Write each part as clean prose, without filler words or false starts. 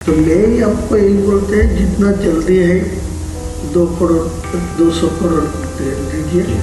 तो मैं आपको यही बोलते हैं, जितना जल्दी है 2 करोड़ 200 करोड़ दीजिए।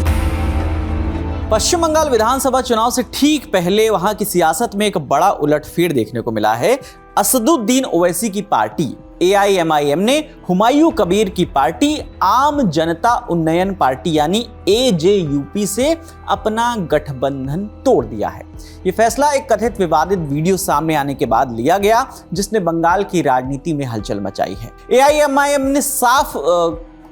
पश्चिम बंगाल विधानसभा चुनाव से ठीक पहले वहां की सियासत में एक बड़ा उलटफेर देखने को मिला है। असदुद्दीन ओवैसी की पार्टी AIMIM ने हुमायूं कबीर की पार्टी आम जनता उन्नयन पार्टी यानी AJUP से अपना गठबंधन तोड़ दिया है। ये फैसला एक कथित विवादित वीडियो सामने आने के बाद लिया गया, जिसने बंगाल की राजनीति में हलचल मचाई है। AIMIM ने साफ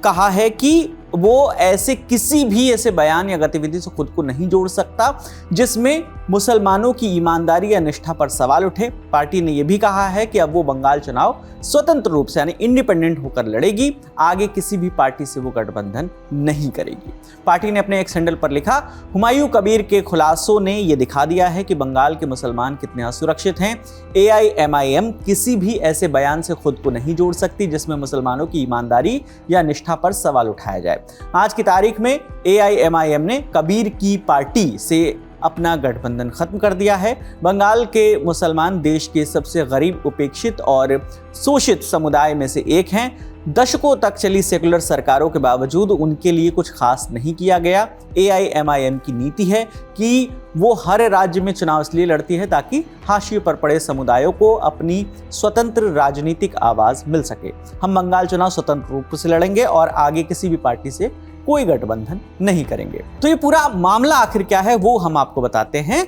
कहा है कि वो ऐसे किसी भी ऐसे बयान या गतिविधि से खुद को नहीं जोड़ सकता जिसमें मुसलमानों की ईमानदारी या निष्ठा पर सवाल उठे। पार्टी ने यह भी कहा है कि अब वो बंगाल चुनाव स्वतंत्र रूप से यानी इंडिपेंडेंट होकर लड़ेगी, आगे किसी भी पार्टी से वो गठबंधन नहीं करेगी। पार्टी ने अपने एक हैंडल पर लिखा, हुमायूं कबीर के खुलासों ने यह दिखा दिया है कि बंगाल के मुसलमान कितने असुरक्षित हैं। AIMIM किसी भी ऐसे बयान से खुद को नहीं जोड़ सकती जिसमें मुसलमानों की ईमानदारी या निष्ठा पर सवाल उठाया जाए। आज की तारीख में AIMIM ने कबीर की पार्टी से अपना गठबंधन खत्म कर दिया है। बंगाल के मुसलमान देश के सबसे गरीब, उपेक्षित और शोषित समुदाय में से एक हैं। दशकों तक चली सेकुलर सरकारों के बावजूद उनके लिए कुछ खास नहीं किया गया। AIMIM की नीति है कि वो हर राज्य में चुनाव इसलिए लड़ती है ताकि हाशिए पर पड़े समुदायों को अपनी स्वतंत्र राजनीतिक आवाज मिल सके। हम बंगाल चुनाव स्वतंत्र रूप से लड़ेंगे और आगे किसी भी पार्टी से कोई गठबंधन नहीं करेंगे। तो ये पूरा मामला आखिर क्या है वो हम आपको बताते हैं।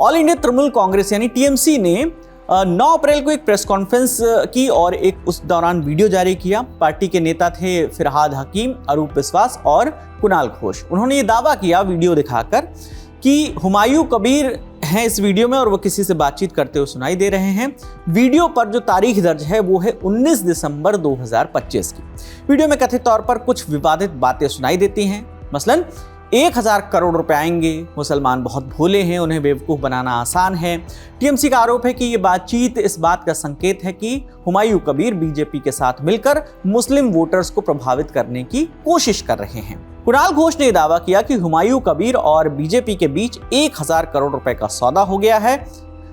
ऑल इंडिया तृणमूल कांग्रेस यानी TMC ने 9 अप्रैल को एक प्रेस कॉन्फ्रेंस की और एक उस दौरान वीडियो जारी किया। पार्टी के नेता थे फिरहाद हकीम, अरूप विश्वास और कुणाल घोष। उन्होंने ये दावा किया वीडियो दिखाकर कि हुमायूं कबीर हैं इस वीडियो में और वो किसी से बातचीत करते हुए सुनाई दे रहे हैं। वीडियो पर जो तारीख दर्ज है वो है 19 दिसंबर 2025 की। वीडियो में कथित तौर पर कुछ विवादित बातें सुनाई देती हैं। मसलन 1000 करोड़ रुपए आएंगे, मुसलमान बहुत भोले हैं, उन्हें बेवकूफ़ बनाना आसान है। TMC का आरोप है कि ये बातचीत इस बात का संकेत है कि हुमायूं कबीर BJP के साथ मिलकर मुस्लिम वोटर्स को प्रभावित करने की कोशिश कर रहे हैं। कुणाल घोष ने दावा किया कि हुमायूं कबीर और BJP के बीच 1000 करोड़ रुपए का सौदा हो गया है,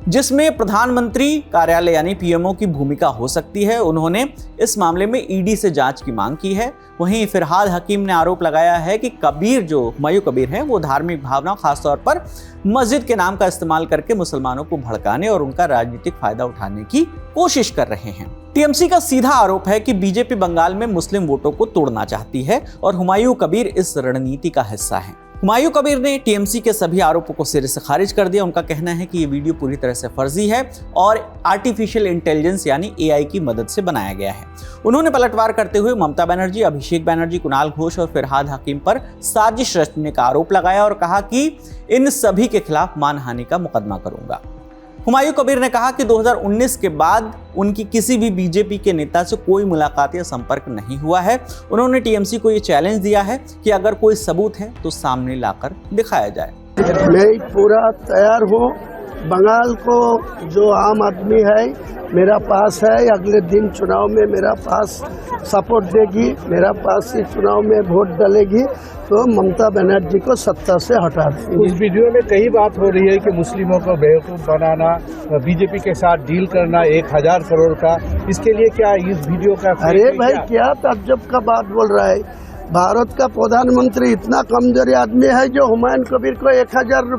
जिसमें प्रधानमंत्री कार्यालय यानी PMO की भूमिका हो सकती है। उन्होंने इस मामले में ED से जांच की मांग की है। वहीं फिरहाद हकीम ने आरोप लगाया है कि कबीर जो हुमायूं कबीर हैं वो धार्मिक भावनाओं, खासतौर पर मस्जिद के नाम का इस्तेमाल करके मुसलमानों को भड़काने और उनका राजनीतिक फायदा उठाने की कोशिश कर रहे हैं। TMC का सीधा आरोप है कि BJP बंगाल में मुस्लिम वोटों को तोड़ना चाहती है और हुमायूं कबीर इस रणनीति का हिस्सा है। हुमायूं कबीर ने TMC के सभी आरोपों को सिरे से खारिज कर दिया। उनका कहना है कि ये वीडियो पूरी तरह से फर्जी है और आर्टिफिशियल इंटेलिजेंस यानी AI की मदद से बनाया गया है। उन्होंने पलटवार करते हुए ममता बनर्जी, अभिषेक बनर्जी, कुणाल घोष और फिरहाद हकीम पर साजिश रचने का आरोप लगाया और कहा कि इन सभी के खिलाफ मानहानि का मुकदमा करूंगा। हुमायूं कबीर ने कहा कि 2019 के बाद उनकी किसी भी BJP के नेता से कोई मुलाकात या संपर्क नहीं हुआ है। उन्होंने TMC को ये चैलेंज दिया है कि अगर कोई सबूत है तो सामने लाकर दिखाया जाए। मैं पूरा तैयार हूँ। बंगाल को जो आम आदमी है मेरा पास है, अगले दिन चुनाव में मेरा पास सपोर्ट देगी, मेरा पास इस चुनाव में वोट डालेगी तो ममता बनर्जी को सत्ता से हटा देंगे। इस वीडियो में कई बात हो रही है कि मुस्लिमों को बेवकूफ़ बनाना, BJP के साथ डील करना 1000 करोड़ का, इसके लिए क्या इस वीडियो का? अरे भाई क्या ताज्जुब का बात बोल रहा है। भारत का प्रधानमंत्री इतना कमजोरी आदमी है जो हुमायूं कबीर को 1000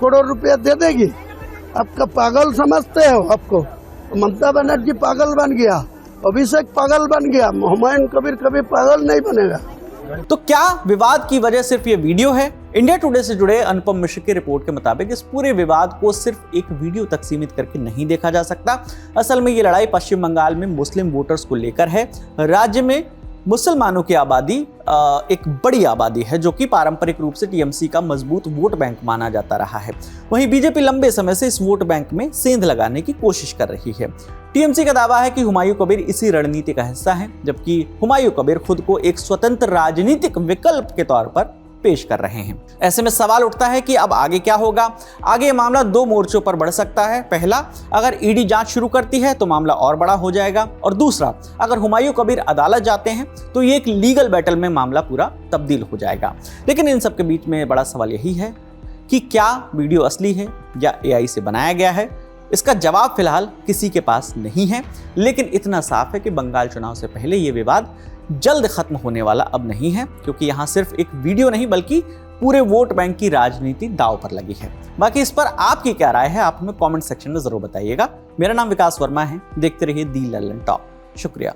करोड़ रुपया दे देगी? आपका पागल समझते हो आपको? ममता बनर्जी पागल बन गया, अभिषेक पागल बन गया, हुमायूं कबीर कभी पागल नहीं बनेगा। तो क्या विवाद की वजह सिर्फ ये वीडियो है? इंडिया टुडे से जुड़े अनुपम मिश्र की रिपोर्ट के मुताबिक इस पूरे विवाद को सिर्फ एक वीडियो तक सीमित करके नहीं देखा जा सकता। असल में ये लड़ाई पश्चिम बंगाल में मुस्लिम वोटर्स को लेकर है। राज्य में मुसलमानों की आबादी एक बड़ी आबादी है जो कि पारंपरिक रूप से TMC का मजबूत वोट बैंक माना जाता रहा है। वहीं BJP लंबे समय से इस वोट बैंक में सेंध लगाने की कोशिश कर रही है। TMC का दावा है कि हुमायूं कबीर इसी रणनीति का हिस्सा है, जबकि हुमायूं कबीर खुद को एक स्वतंत्र राजनीतिक विकल्प के तौर पर पेश कर रहे हैं। ऐसे में सवाल उठता है कि अब आगे क्या होगा? आगे ये मामला 2 मोर्चों पर बढ़ सकता है। पहला, अगर ED जांच शुरू करती है तो मामला और बड़ा हो जाएगा, और दूसरा, अगर हुमायूं कबीर अदालत जाते हैं तो ये एक लीगल बैटल में मामला पूरा तब्दील हो जाएगा। लेकिन इन सब के बीच में बड़ा सवाल यही है कि क्या वीडियो असली है या AI से बनाया गया है? इसका जवाब फिलहाल किसी के पास नहीं है, लेकिन इतना साफ है कि बंगाल चुनाव से पहले ये विवाद जल्द खत्म होने वाला अब नहीं है, क्योंकि यहां सिर्फ एक वीडियो नहीं बल्कि पूरे वोट बैंक की राजनीति दांव पर लगी है। बाकी इस पर आपकी क्या राय है, आप हमें कमेंट सेक्शन में जरूर बताइएगा। मेरा नाम विकास वर्मा है, देखते रहिए दी लल्लन टॉप। शुक्रिया।